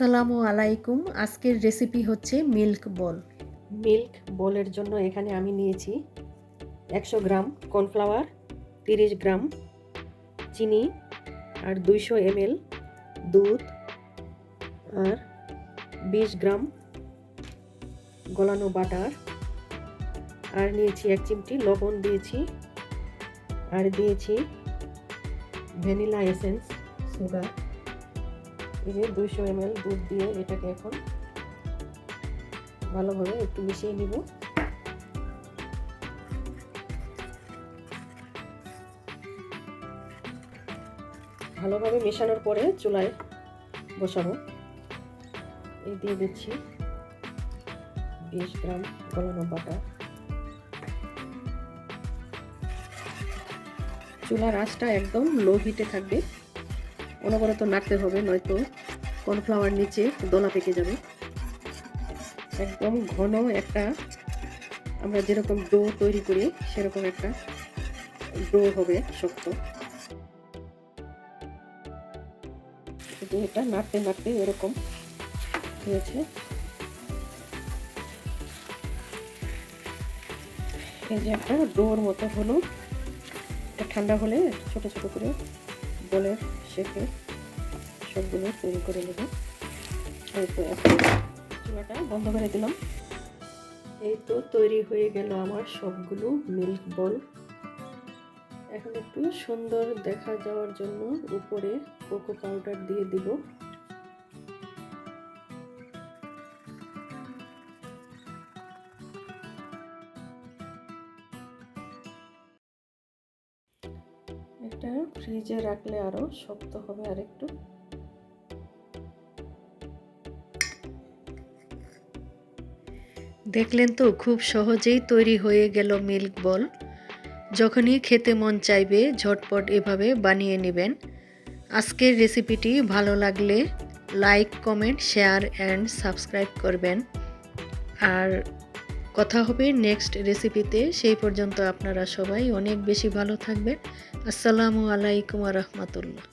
আসসালামু আলাইকুম। আজকের রেসিপি হচ্ছে মিল্ক বল। মিল্ক বলের জন্য এখানে আমি নিয়েছি 100 গ্রাম কর্নফ্লাওয়ার, 30 গ্রাম চিনি আর 200 ml দুধ আর 20 গ্রাম গলানো বাটার আর নিয়েছি 1 চিমটি লবণ দিয়েছি আর দিয়েছি ভ্যানিলা এসেন্স সুগার। এই যে 200 ml দুধ দিয়ে এটাকে এখন ভালোভাবে একটু মিশিয়ে নিব। ভালোভাবে মেশানোর পরে চুলায় বসাবো। এই দিয়ে দিচ্ছি 20 গ্রাম গলানো বাটার। চুলার আঁচটা একদম লো হিটে থাকবে, অনবরত নাড়তে হবে, নয়তো কর্নফ্লাওয়ার নিচে দলা পেকে যাবে। একদম ঘন একটা, আমরা যেরকম ডো তৈরি করি সেরকম একটা ডো হবে, শক্ত। এটা নাড়তে নাড়তে এরকম হয়েছে। এই যে একটা ডোর মতো হলো। এটা ঠান্ডা হলে ছোট ছোট করে বলের শেপে সবগুলো তৈরি করে নেব। এই তো এখন চুলাটা বন্ধ করে দিলাম। এই তো তৈরি হয়ে গেল আমার সবগুলো মিল্ক বল। এখন একটু সুন্দর দেখা যাওয়ার জন্য উপরে কোকো পাউডার দিয়ে দিব। এটা ফ্রিজে রাখলে আরো শক্ত হবে আরেকটু। দেখলেন তো, খুব সহজেই তৈরি হয়ে গেল মিল্ক বল। যখনই খেতে মন চাইবে ঝটপট এভাবে বানিয়ে নেবেন। আজকের রেসিপিটি ভালো লাগলে like, comment, share and subscribe করবেন। আর কথা হবে নেক্সট রেসিপিতে। সেই পর্যন্ত আপনারা সবাই অনেক বেশি ভালো থাকবেন। আসসালামু আলাইকুম ওয়া রাহমাতুল্লাহ।